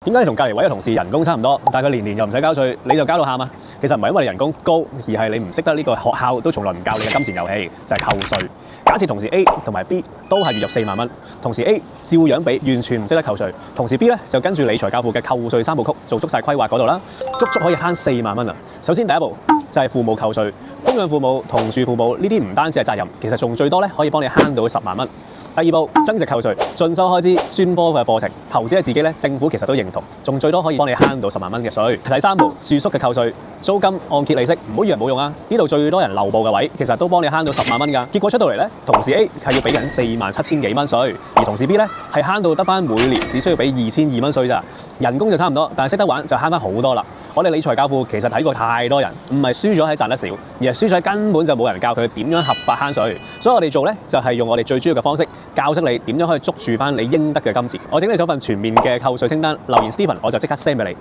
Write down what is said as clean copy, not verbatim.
點解你同隔離位嘅同事人工差唔多，但係佢年年又唔使交稅，你就交到喊啊？其實唔係因為你人工高，而係你唔識得呢個學校都從來唔教你嘅金錢遊戲，就係扣稅。假設同事 A 同埋 B 都係月入4萬蚊，同事 A 照樣俾，完全唔識得扣稅，同事 B 咧就跟住理財教父嘅扣稅3部曲做足晒規劃嗰度啦，足足可以慳4萬蚊啊！首先第一步就係父母扣稅，供養父母、同住父母呢啲唔單止係責任，其實仲最多咧可以幫你慳到10萬蚊。第二步增值扣稅，進修開支、專科嘅課程、投資係自己咧，政府其實都認同，仲最多可以幫你慳到10萬蚊嘅稅。第三步住宿嘅扣稅、租金、按揭利息，唔好以為冇用啊！呢度最多人漏報嘅位，其實都幫你慳到10萬蚊㗎。結果出到嚟咧，同事 A 係要俾緊47000幾蚊稅，而同事 B 咧係慳到得翻每年只需要俾2200蚊稅咋。人工就差唔多，但係識得玩就慳翻好多啦。我哋理財教父其實睇過太多人，唔係輸咗喺賺得少，而係輸咗喺根本就冇人教佢點樣合法慳稅。所以我哋做咧就係用我哋最主要嘅方式，教識你點樣可以捉住翻你應得嘅金錢。我整理咗份全面嘅扣稅清單，留言 Stephen 我就即刻 send 俾你。